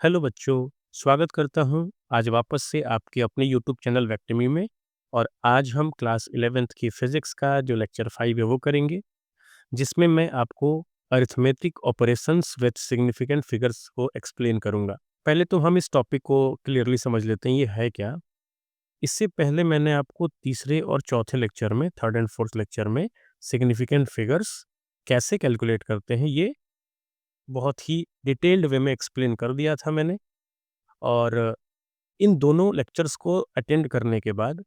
Hello बच्चों, स्वागत करता हूँ आज वापस से आपके अपने यूट्यूब चैनल वेक्टमी में। और आज हम क्लास 11th की फिजिक्स का जो लेक्चर 5 है वो करेंगे, जिसमें मैं आपको arithmetic operations with significant figures को एक्सप्लेन करूँगा। पहले तो हम इस टॉपिक को क्लियरली समझ लेते हैं, ये है क्या। इससे पहले मैंने आपको तीसरे और चौथे लेक्चर में, थर्ड एंड फोर्थ लेक्चर में, सिग्निफिकेंट फिगर्स कैसे कैलकुलेट करते हैं ये बहुत ही डिटेल्ड वे में एक्सप्लेन कर दिया था मैंने। और इन दोनों लेक्चर्स को अटेंड करने के बाद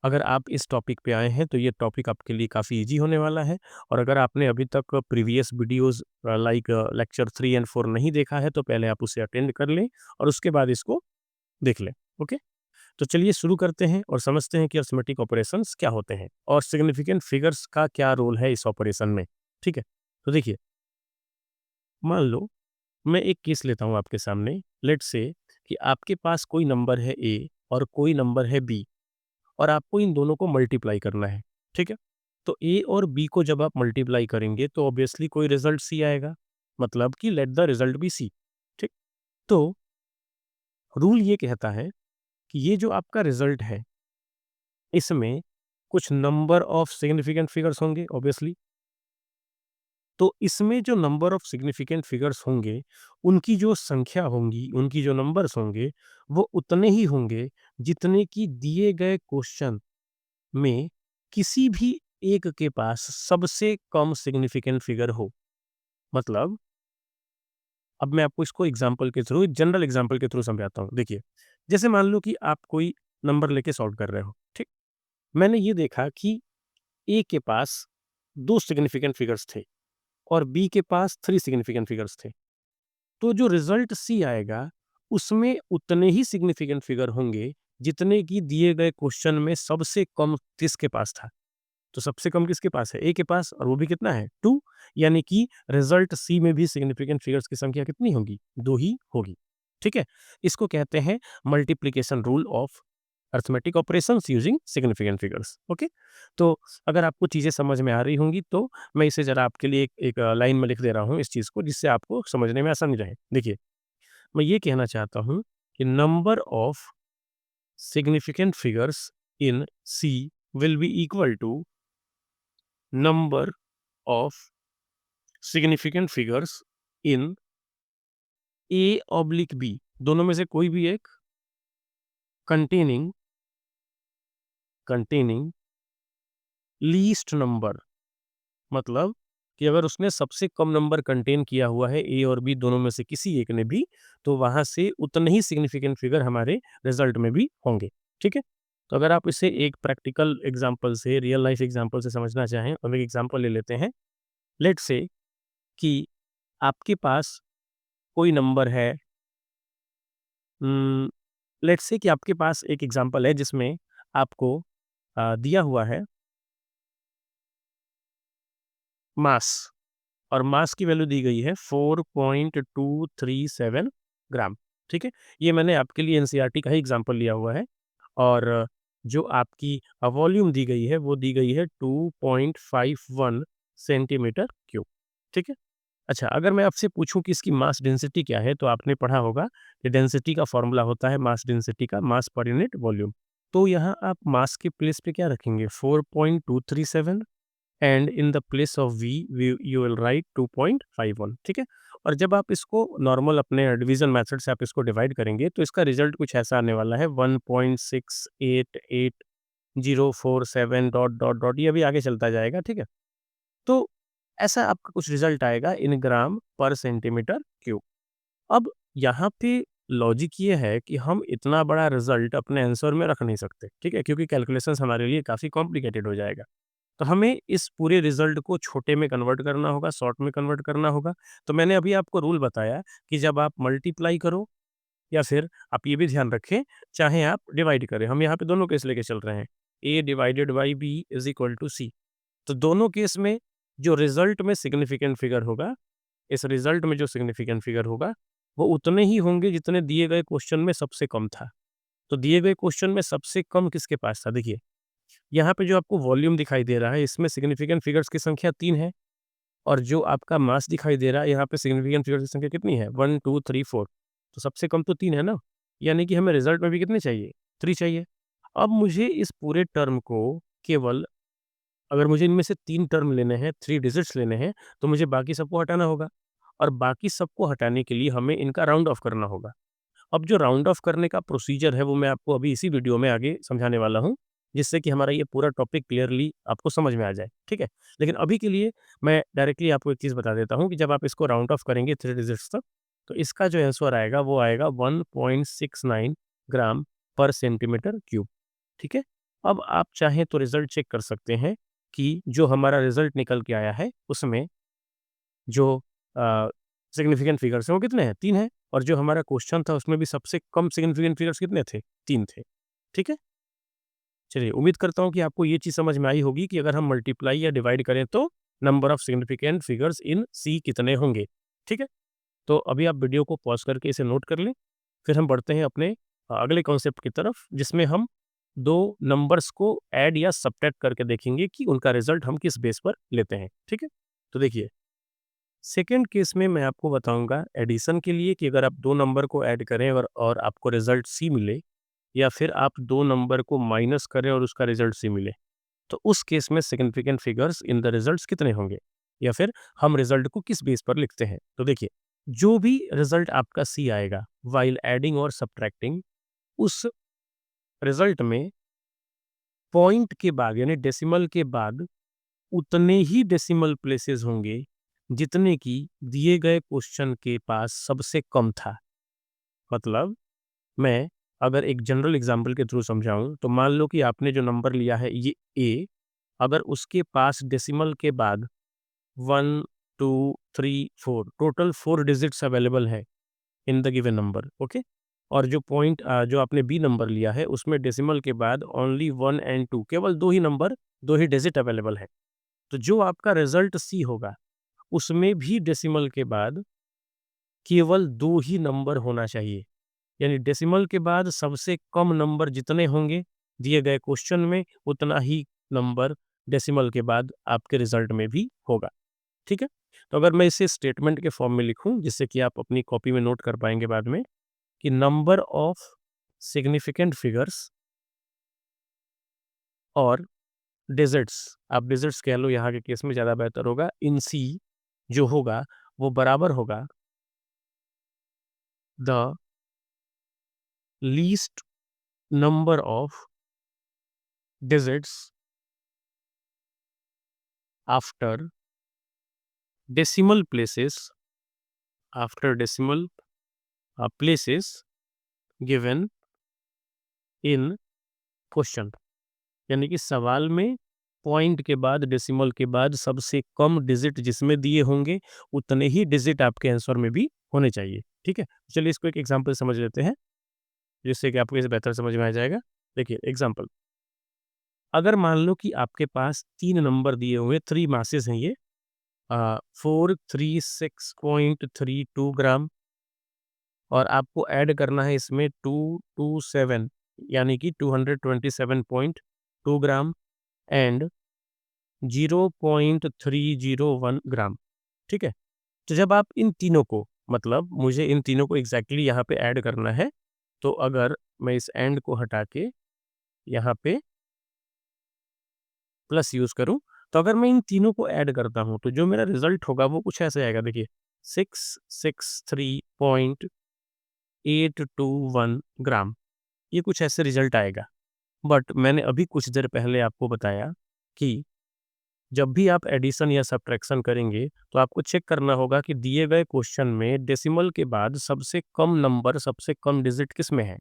अगर आप इस टॉपिक पे आए हैं तो ये टॉपिक आपके लिए काफ़ी इजी होने वाला है। और अगर आपने अभी तक previous videos like lecture 3 and 4 नहीं देखा है तो पहले आप उसे अटेंड कर लें और उसके बाद इसको देख लें। ओके, तो चलिए शुरू करते हैं और समझते हैं कि अरिथमेटिक ऑपरेशंस क्या होते हैं और सिग्निफिकेंट फिगर्स का क्या रोल है इस ऑपरेशन में। ठीक है, तो देखिए, मान लो मैं एक केस लेता हूँ आपके सामने। लेट्स से कि आपके पास कोई नंबर है ए और कोई नंबर है बी और आपको इन दोनों को मल्टीप्लाई करना है। ठीक है, तो ए और बी को जब आप मल्टीप्लाई करेंगे तो ऑब्वियसली कोई रिजल्ट सी आएगा, मतलब कि let the result be C. ठीक, तो रूल ये कहता है कि ये जो आपका रिजल्ट है इसमें कुछ नंबर ऑफ सिग्निफिकेंट फिगर्स होंगे ऑब्वियसली। तो इसमें जो नंबर ऑफ सिग्निफिकेंट फिगर्स होंगे, उनकी जो संख्या होंगी, उनकी जो नंबर्स होंगे, वो उतने ही होंगे जितने कि दिए गए क्वेश्चन में किसी भी एक के पास सबसे कम सिग्निफिकेंट फिगर हो। मतलब, अब मैं आपको इसको एग्जांपल के थ्रू, जनरल एग्जांपल के थ्रू समझाता हूँ। देखिए, जैसे मान लो कि आप कोई नंबर लेके सॉल्व कर रहे हो। ठीक, मैंने ये देखा कि ए के पास 2 सिग्निफिकेंट फिगर्स थे और बी के पास 3 सिग्निफिकेंट फिगर्स थे। तो जो रिजल्ट सी आएगा उसमें उतने ही सिग्निफिकेंट फिगर होंगे जितने कि दिए गए क्वेश्चन में सबसे कम किसके पास था। तो सबसे कम किसके पास है? ए के पास, और वो भी कितना है? 2। यानी कि रिजल्ट सी में भी सिग्निफिकेंट फिगर्स की संख्या कितनी होगी? 2 ही होगी। ठीक है, इसको कहते हैं multiplication rule of arithmetic operations using significant figures. Okay, तो अगर आपको चीजें समझ में आ रही होंगी तो मैं इसे जरा आपके लिए एक लाइन में लिख दे रहा हूँ इस चीज को, जिससे आपको समझने में आसानी रहे। देखिए, मैं ये कहना चाहता हूँ कि number of significant figures in C will be equal to number of significant figures in A oblique B, दोनों में से कोई भी एक, कंटेनिंग कंटेनिंग लीस्ट नंबर। मतलब कि अगर उसने सबसे कम नंबर कंटेन किया हुआ है ए और बी दोनों में से किसी एक ने भी, तो वहां से उतने ही सिग्निफिकेंट फिगर हमारे रिजल्ट में भी होंगे। ठीक है, तो अगर आप इसे एक प्रैक्टिकल एग्जांपल से, रियल लाइफ एग्जांपल से समझना चाहें, हम एक एग्जांपल ले लेते हैं। लेट्स से कि आपके पास कोई नंबर है। लेट्स से कि आपके पास एक एग्जांपल है जिसमें आपको दिया हुआ है मास, और मास की वैल्यू दी गई है 4.237 ग्राम। ठीक है, ये मैंने आपके लिए एनसीईआरटी का ही एग्जांपल लिया हुआ है। और जो आपकी वॉल्यूम दी गई है वो दी गई है 2.51 सेंटीमीटर क्यूब। ठीक है, अच्छा, अगर मैं आपसे पूछूं कि इसकी मास डेंसिटी क्या है, तो आपने पढ़ा होगा कि डेंसिटी का फॉर्मूला होता है मास डेंसिटी का, मास पर यूनिट वॉल्यूम। तो यहाँ आप मास के प्लेस पे क्या रखेंगे? 4.237, and in the place of V you will write 2.51। ठीक है, और जब आप इसको नॉर्मल अपने डिवीजन मेथड से आप इसको डिवाइड करेंगे तो इसका रिजल्ट कुछ ऐसा आने वाला है, 1.688 047 डॉट डॉट डॉट, ये अभी आगे चलता जाएगा। ठीक है, तो ऐसा आपका कुछ रिजल्ट आएगा इन ग्राम पर सेंटीमीटर क्यूब। अब यहाँ पे लॉजिक ये है कि हम इतना बड़ा रिजल्ट अपने आंसर में रख नहीं सकते। ठीक है, क्योंकि कैलकुलेशंस हमारे लिए काफ़ी कॉम्प्लिकेटेड हो जाएगा। तो हमें इस पूरे रिजल्ट को छोटे में कन्वर्ट करना होगा, शॉर्ट में कन्वर्ट करना होगा। तो मैंने अभी आपको रूल बताया कि जब आप मल्टीप्लाई करो, या फिर आप ये भी ध्यान रखें, चाहे आप डिवाइड करें, हम यहाँ पे दोनों केस लेके चल रहे हैं, A divided by B is equal to C. तो दोनों केस में जो रिजल्ट में सिग्निफिकेंट फिगर होगा, इस रिजल्ट में जो सिग्निफिकेंट फिगर होगा वो उतने ही होंगे जितने दिए गए क्वेश्चन में सबसे कम था। तो दिए गए क्वेश्चन में सबसे कम किसके पास था? देखिए, यहाँ पे जो आपको वॉल्यूम दिखाई दे रहा है इसमें सिग्निफिकेंट फिगर्स की संख्या 3 है, और जो आपका मास दिखाई दे रहा है यहाँ पे सिग्निफिकेंट फिगर्स की संख्या कितनी है? 1 2 3 4। तो सबसे कम तो 3 है ना, यानी कि हमें रिजल्ट में भी कितने चाहिए, 3 चाहिए। अब मुझे इस पूरे टर्म को केवल, अगर मुझे इनमें से 3 टर्म लेने हैं, 3 डिजिट्स लेने हैं, तो मुझे बाकी सबको हटाना होगा, और बाकी सबको हटाने के लिए हमें इनका राउंड ऑफ करना होगा। अब जो राउंड ऑफ करने का प्रोसीजर है वो मैं आपको अभी इसी वीडियो में आगे समझाने वाला हूँ, जिससे कि हमारा ये पूरा टॉपिक क्लियरली आपको समझ में आ जाए, ठीक है? लेकिन अभी के लिए मैं डायरेक्टली आपको एक चीज़ बता देता हूँ कि जब आप इसको राउंड ऑफ करेंगे 3 डिजिट्स तक, तो इसका जो आंसर आएगा वो आएगा 1.69 ग्राम पर सेंटीमीटर क्यूब, ठीक है? अब आप चाहें तो रिज़ल्ट चेक कर सकते हैं कि जो हमारा रिज़ल्ट निकल के आया है उसमें जो सिग्निफिकेंट फिगर्स हैं वो कितने हैं? 3 हैं, और जो हमारा क्वेश्चन था उसमें भी सबसे कम सिग्निफिकेंट फिगर्स कितने थे? 3 थे, ठीक है? चलिए, उम्मीद करता हूँ कि आपको ये चीज़ समझ में आई होगी कि अगर हम मल्टीप्लाई या डिवाइड करें तो number of significant figures in C कितने होंगे, ठीक है? तो अभी आप वीडियो को पॉज़ करके इसे नोट कर लें, फिर हम बढ़ते हैं अपने अगले कॉन्सेप्ट की तरफ, जिसमें हम 2 नंबर्स को ऐड या सब्ट्रैक्ट करके देखेंगे कि उनका रिज़ल्ट हम किस बेस पर लेते हैं, ठीक है? तो देखिए, सेकंड केस में मैं आपको बताऊँगा एडिशन के लिए कि अगर आप 2 नंबर को ऐड करें और आपको रिज़ल्ट सी मिले, या फिर आप 2 नंबर को माइनस करें और उसका रिज़ल्ट सी मिले, तो उस केस में significant figures in the results कितने होंगे? या फिर हम रिज़ल्ट को किस बेस पर लिखते हैं? तो देखिए, जो भी रिज़ल्ट आपका सी आएगा व्हाइल एडिंग और सब्ट्रैक्टिंग, उस रिज़ल्ट में पॉइंट के बाद यानी डेसिमल के बाद उतने ही डेसिमल प्लेसेस होंगे जितने कि दिए गए क्वेश्चन के पास सबसे कम था। मतलब, मैं अगर एक जनरल एग्जांपल के थ्रू समझाऊं, तो मान लो कि आपने जो नंबर लिया है ये ए, अगर उसके पास डेसिमल के बाद 1 2 3 4 टोटल 4 डिजिट्स अवेलेबल है in the given number, okay, और जो पॉइंट जो आपने बी नंबर लिया है उसमें डेसिमल के बाद ओनली 1 एंड 2, केवल दो ही नंबर, दो ही डिजिट अवेलेबल है, तो जो आपका रिजल्ट सी होगा उसमें भी डेसिमल के बाद केवल 2 ही नंबर होना चाहिए। यानी डेसिमल के बाद सबसे कम नंबर जितने होंगे दिए गए क्वेश्चन में, उतना ही नंबर डेसिमल के बाद आपके रिजल्ट में भी होगा, ठीक है? तो अगर मैं इसे स्टेटमेंट के फॉर्म में लिखूं, जिससे कि आप अपनी कॉपी में नोट कर पाएंगे बाद में, कि नंबर ऑफ सिग्निफिकेंट फिगर्स और डिजिट्स, आप डिजिट्स कह लो यहाँ के केस में ज़्यादा बेहतर होगा, इन सी जो होगा वो बराबर होगा the least number of digits after decimal places, after decimal places given in question. यानी कि सवाल में पॉइंट के बाद डेसिमल के बाद सबसे कम डिजिट जिसमें दिए होंगे उतने ही डिजिट आपके आंसर में भी होने चाहिए, ठीक है? चलिए इसको एक एग्जांपल समझ लेते हैं, जिससे कि आपको इसे बेहतर समझ में आ जाएगा। देखिए एग्जांपल, अगर मान लो कि आपके पास 3 नंबर दिए हुए, 3 मासेस हैं ये, 436.32 ग्राम, और आपको ऐड करना है इसमें 227, यानी कि 227.2 ग्राम एंड 0.301 ग्राम, ठीक है? तो जब आप इन तीनों को, मतलब मुझे इन तीनों को एग्जैक्टली यहाँ पे ऐड करना है, तो अगर मैं इस एंड को हटा के यहाँ पे प्लस यूज करूं, तो अगर मैं इन तीनों को ऐड करता हूं तो जो मेरा रिजल्ट होगा वो कुछ ऐसे आएगा। देखिए, 663.821 ग्राम, ये कुछ ऐसे रिजल्ट आएगा। बट मैंने अभी कुछ देर पहले आपको बताया कि जब भी आप एडिशन या सब्ट्रैक्शन करेंगे तो आपको चेक करना होगा कि दिए गए क्वेश्चन में डेसिमल के बाद सबसे कम नंबर, सबसे कम डिजिट किस में है।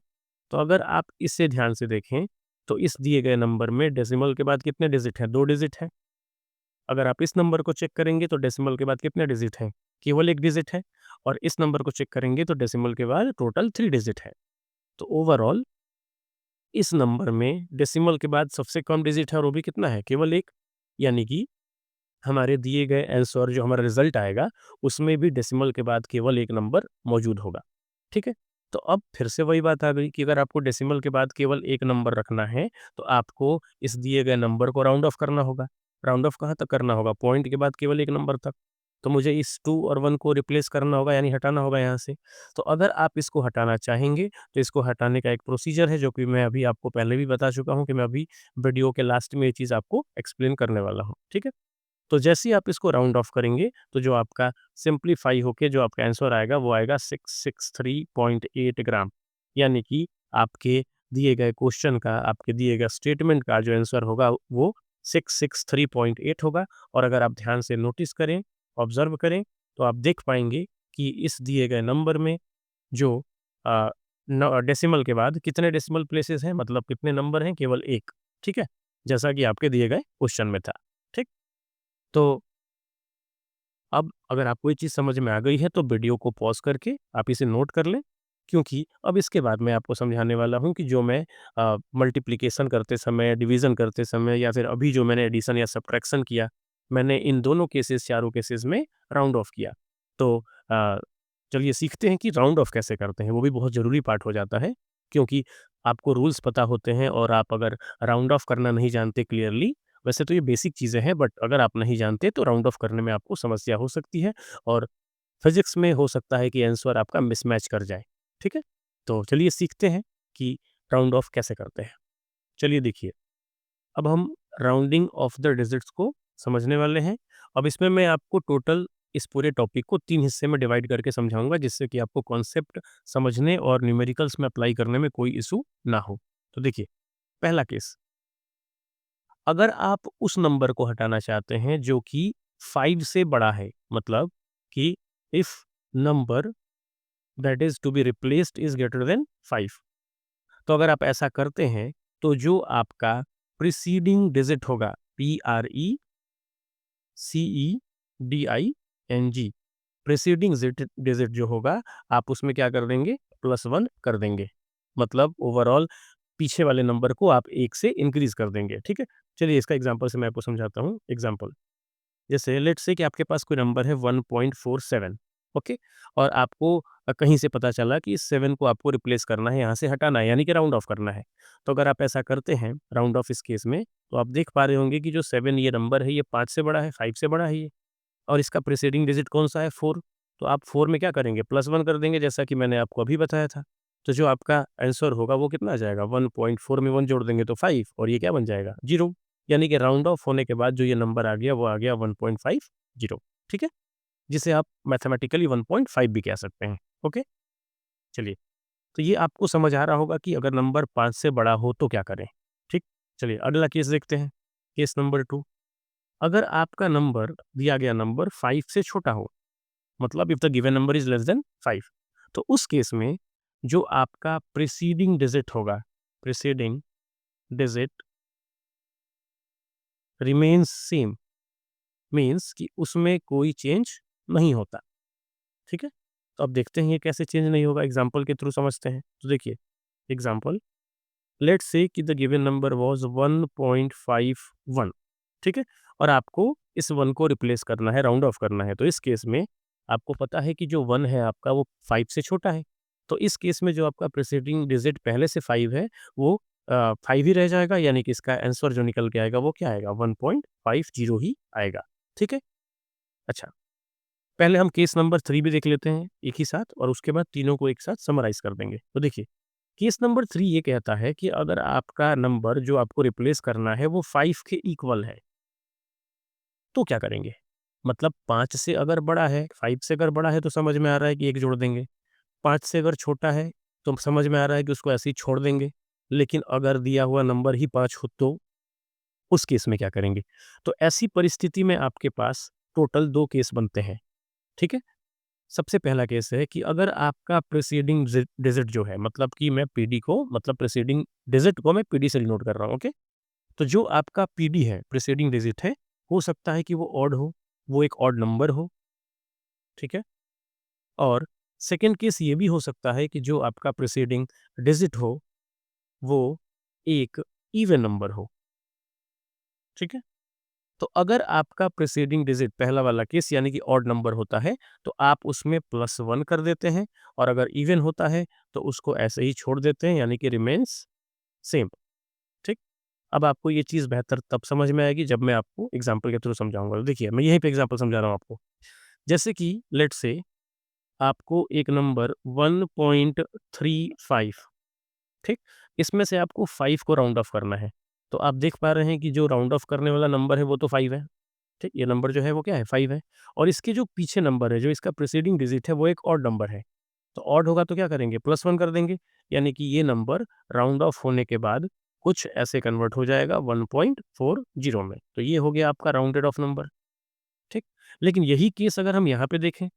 तो अगर आप इसे ध्यान से देखें, तो इस दिए गए नंबर में डेसिमल के बाद कितने डिजिट हैं? 2 डिजिट है। अगर आप इस नंबर को चेक करेंगे तो डेसिमल के बाद कितने डिजिट हैं? केवल 1 डिजिट है। और इस नंबर को चेक करेंगे तो डेसिमल के बाद टोटल 3 डिजिट है। तो ओवरऑल इस नंबर में डेसिमल के बाद सबसे कम डिजिट है और वो भी कितना है? केवल 1। यानी कि हमारे दिए गए आंसर जो हमारा रिजल्ट आएगा उसमें भी डेसिमल के बाद केवल 1 नंबर मौजूद होगा, ठीक है? तो अब फिर से वही बात आ गई कि अगर आपको डेसिमल के बाद केवल 1 नंबर रखना है तो आपको इस दिए गए नंबर को राउंड ऑफ करना होगा। राउंड ऑफ कहाँ तक करना होगा? पॉइंट के बाद केवल 1 नंबर तक। तो मुझे इस 2 और 1 को रिप्लेस करना होगा, यानी हटाना होगा यहाँ से। तो अगर आप इसको हटाना चाहेंगे, तो इसको हटाने का एक प्रोसीजर है, जो कि मैं अभी आपको पहले भी बता चुका हूँ कि मैं अभी वीडियो के लास्ट में ये चीज़ आपको एक्सप्लेन करने वाला हूँ, ठीक है? तो जैसे ही आप इसको राउंड ऑफ करेंगे, तो जो आपका सिंप्लीफाई होके जो आपका आंसर आएगा, वो आएगा 663.8 ग्राम। यानी कि आपके दिए गए क्वेश्चन का, आपके दिए गए स्टेटमेंट का जो आंसर होगा, वो 663.8 होगा। और अगर आप ध्यान से नोटिस करें, ऑब्जर्व करें, तो आप देख पाएंगे कि इस दिए गए नंबर में जो डेसिमल के बाद कितने डेसिमल प्लेसेस हैं, मतलब कितने नंबर हैं, केवल एक। ठीक है, जैसा कि आपके दिए गए क्वेश्चन में था। ठीक, तो अब अगर आपको ये चीज़ समझ में आ गई है, तो वीडियो को पॉज़ करके आप इसे नोट कर लें, क्योंकि अब इसके बाद मैं आपको समझाने वाला हूँ कि जो मैं मल्टिप्लिकेशन करते समय, डिवीज़न करते समय, या फिर अभी जो मैंने एडिशन या सब्ट्रैक्शन किया, मैंने इन दोनों केसेस, चारों केसेस में राउंड ऑफ किया। तो अ, चलिए सीखते हैं कि राउंड ऑफ कैसे करते हैं, वो भी बहुत ज़रूरी पार्ट हो जाता है, क्योंकि आपको रूल्स पता होते हैं और आप अगर राउंड ऑफ करना नहीं जानते क्लियरली, वैसे तो ये बेसिक चीज़ें हैं, बट अगर आप नहीं जानते तो राउंड ऑफ करने में आपको समस्या हो सकती है, और फिज़िक्स में हो सकता है कि आंसर आपका मिसमैच कर जाए, ठीक है? तो चलिए सीखते हैं कि राउंड ऑफ कैसे करते हैं। चलिए देखिए, अब हम राउंडिंग ऑफ द डिजिट्स को समझने वाले हैं। अब इसमें मैं आपको टोटल इस पूरे टॉपिक को 3 हिस्से में डिवाइड करके समझाऊँगा, जिससे कि आपको कॉन्सेप्ट समझने और न्यूमेरिकल्स में अप्लाई करने में कोई इश्यू ना हो। तो देखिए, पहला केस, अगर आप उस नंबर को हटाना चाहते हैं जो कि 5 से बड़ा है, मतलब कि if number that is to be replaced is greater than 5, तो अगर आप ऐसा करते हैं, तो जो आपका प्रीसीडिंग डिजिट होगा, PRECEDING, प्रीसीडिंग डिजिट जो होगा, आप उसमें क्या कर देंगे, +1 कर देंगे। मतलब ओवरऑल पीछे वाले नंबर को आप 1 से इंक्रीज कर देंगे, ठीक है? चलिए इसका एग्जांपल से मैं आपको समझाता हूँ। एग्जांपल, जैसे लेट्स से कि आपके पास कोई नंबर है 1.47, ओके? और आपको कहीं से पता चला कि इस 7 को आपको रिप्लेस करना है, यहाँ से हटाना है, यानी कि राउंड ऑफ करना है। तो अगर आप ऐसा करते हैं, राउंड ऑफ इस केस में, तो आप देख पा रहे होंगे कि जो 7 ये नंबर है, ये 5 से बड़ा है, 5 से बड़ा है ये, और इसका प्रीसीडिंग डिजिट कौन-सा है, 4। तो आप 4 में क्या करेंगे, +1 कर देंगे, जैसा कि मैंने आपको अभी बताया था। तो जो आपका आंसर होगा वो कितना आ जाएगा, 1.4 में 1 जोड़ देंगे तो 5, और ये क्या बन जाएगा, 0। यानी कि राउंड ऑफ होने के बाद जो ये नंबर आ गया, वो आ गया 1.50, ठीक है? जिसे आप मैथमेटिकली 1.5 भी कह सकते हैं, ओके? चलिए, तो ये आपको समझ आ रहा होगा कि अगर नंबर 5 से बड़ा हो तो क्या करें, ठीक? चलिए अगला केस देखते हैं, केस नंबर 2। अगर आपका नंबर, दिया गया नंबर 5 से छोटा हो, मतलब if the given number is less than 5, तो उस केस में जो आपका प्रीसीडिंग डिजिट होगा, preceding digit remains same, means कि उसमें कोई चेंज नहीं होता, ठीक है? तो अब देखते हैं ये कैसे चेंज नहीं होगा, एग्जाम्पल के थ्रू समझते हैं। तो देखिए, एग्जाम्पल, लेट्स से कि द गिवन नंबर वाज 1.51, ठीक है? और आपको इस 1 को रिप्लेस करना है, राउंड ऑफ करना है। तो इस केस में आपको पता है कि जो 1 है आपका, वो 5 से छोटा है। तो इस केस में जो आपका प्रीसीडिंग डिजिट पहले से 5 है, वो 5 ही रह जाएगा, यानी कि इसका आंसर जो निकल के आएगा वो क्या आएगा, 1.50 ही आएगा, ठीक है? अच्छा, पहले हम केस नंबर 3 भी देख लेते हैं एक ही साथ, और उसके बाद तीनों को एक साथ समराइज़ कर देंगे। तो देखिए, केस नंबर 3 ये कहता है कि अगर आपका नंबर जो आपको रिप्लेस करना है वो 5 के इक्वल है, तो क्या करेंगे? मतलब 5 से अगर बड़ा है, 5 से अगर बड़ा है तो समझ में आ रहा है कि 1 जोड़ देंगे। 5 से अगर छोटा है तो समझ में आ रहा है कि उसको ऐसे ही छोड़ देंगे। लेकिन अगर दिया हुआ नंबर ही 5 हो तो उस केस में क्या करेंगे? तो ऐसी परिस्थिति में आपके पास टोटल 2 केस बनते हैं, ठीक है? सबसे पहला केस है कि अगर आपका प्रीसीडिंग डिजिट जो है, मतलब कि मैं पीडी को, मतलब प्रीसीडिंग डिजिट को मैं पीडी से डिनोट कर रहा हूँ, ओके? तो जो आपका पीडी है, प्रीसीडिंग डिजिट है, हो सकता है कि वो ऑड हो, वो एक ऑड नंबर हो, ठीक है? और सेकंड केस ये भी हो सकता है कि जो आपका प्रीसीडिंग डिजिट हो, वो एक इवन नंबर हो, ठीक है? तो अगर आपका प्रीसीडिंग डिजिट, पहला वाला केस यानी कि ऑड नंबर होता है, तो आप उसमें +1 कर देते हैं, और अगर इवन होता है तो उसको ऐसे ही छोड़ देते हैं, यानी कि रिमेन्स सेम, ठीक? अब आपको ये चीज़ बेहतर तब समझ में आएगी जब मैं आपको एग्जांपल के थ्रू समझाऊँगा। तो देखिए, मैं यहीं पे एग्जांपल समझा रहा हूँ आपको। जैसे कि लेट्स से आपको एक नंबर 1.35, ठीक? इसमें से आपको 5 को राउंड ऑफ करना है। तो आप देख पा रहे हैं कि जो राउंड ऑफ करने वाला नंबर है वो तो 5 है, ठीक? ये नंबर जो है वो क्या है? 5 है और इसके जो पीछे नंबर है, जो इसका प्रीसीडिंग डिजिट है वो एक ऑड नंबर है। तो ऑड होगा तो क्या करेंगे? +1 कर देंगे, यानी कि ये नंबर राउंड ऑफ होने के बाद कुछ ऐसे कन्वर्ट हो जाएगा 1.40 में। तो ये हो गया आपका राउंडेड ऑफ नंबर, ठीक? लेकिन यही केस अगर हम यहाँ पे देखें,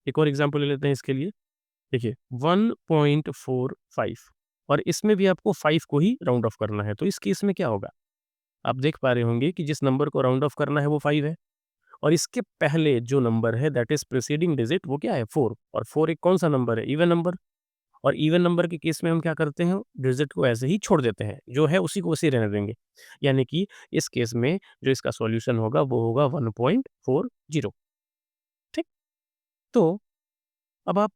एक और एग्ज़ाम्पल ले लेते हैं इसके लिए। देखिए 1.45 और इसमें भी आपको 5 को ही राउंड ऑफ करना है। तो इस केस में क्या होगा? आप देख पा रहे होंगे कि जिस नंबर को राउंड ऑफ करना है वो 5 है और इसके पहले जो नंबर है दैट इज़ प्रीसीडिंग डिजिट वो क्या है? 4 और 4 एक कौन-सा नंबर है? Even number. और इवन नंबर के केस में हम क्या करते हैं? डिजिट को ऐसे ही छोड़ देते हैं, जो है उसी को उसी रहने देंगे। यानी कि इस केस में जो इसका सॉल्यूशन होगा वो होगा 1.40, ठीक? तो अब आप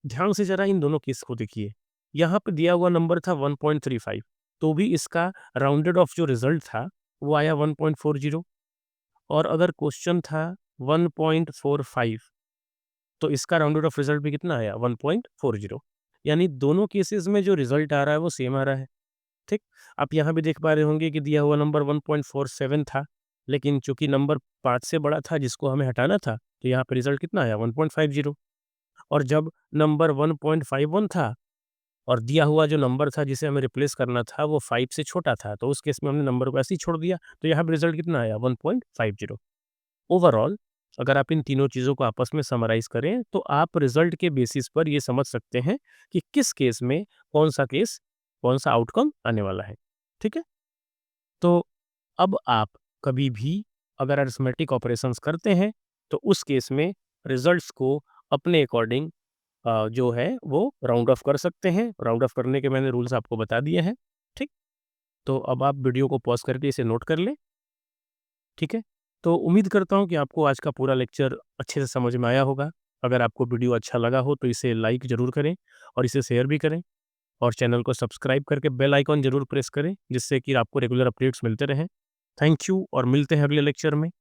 ध्यान से ज़रा इन दोनों केस को देखिए। यहाँ पे दिया हुआ नंबर था 1.35, तो भी इसका राउंडेड ऑफ जो रिज़ल्ट था वो आया 1.40 और अगर क्वेश्चन था 1.45, तो इसका राउंडेड ऑफ रिज़ल्ट भी कितना आया? 1.40। यानी दोनों केसेस में जो रिज़ल्ट आ रहा है वो सेम आ रहा है, ठीक? आप यहाँ भी देख पा रहे होंगे कि दिया हुआ नंबर 1.47 था, लेकिन चूँकि नंबर 5 से बड़ा था जिसको हमें हटाना था, तो यहाँ पे रिज़ल्ट कितना आया? 1.50। और जब नंबर 1.51 था और दिया हुआ जो नंबर था जिसे हमें रिप्लेस करना था वो 5 से छोटा था, तो उस केस में हमने नंबर को ऐसे ही छोड़ दिया, तो यहाँ पे रिज़ल्ट कितना आया? 1.50। ओवरऑल अगर आप इन तीनों चीज़ों को आपस में समराइज़ करें, तो आप रिज़ल्ट के बेसिस पर ये समझ सकते हैं कि किस केस में कौन-सा केस, कौन-सा आउटकम आने वाला है। ठीक है? तो अब आप कभी भी अगर अरिथमेटिक ऑपरेशंस करते हैं, तो उस केस में रिज़ल्ट्स को अपने अकॉर्डिंग जो है वो राउंड ऑफ कर सकते हैं। राउंड ऑफ करने के मैंने रूल्स आपको बता दिए हैं। ठीक? तो अब आप वीडियो को पॉज़ करके इसे नोट कर लें। ठीक है? तो उम्मीद करता हूँ कि आपको आज का पूरा लेक्चर अच्छे से समझ में आया होगा। अगर आपको वीडियो अच्छा लगा हो तो इसे लाइक ज़रूर करें और इसे शेयर भी करें और चैनल को सब्सक्राइब करके बेल आइकन ज़रूर प्रेस करें, जिससे कि आपको रेगुलर अपडेट्स मिलते रहें। थैंक यू और मिलते हैं अगले लेक्चर में।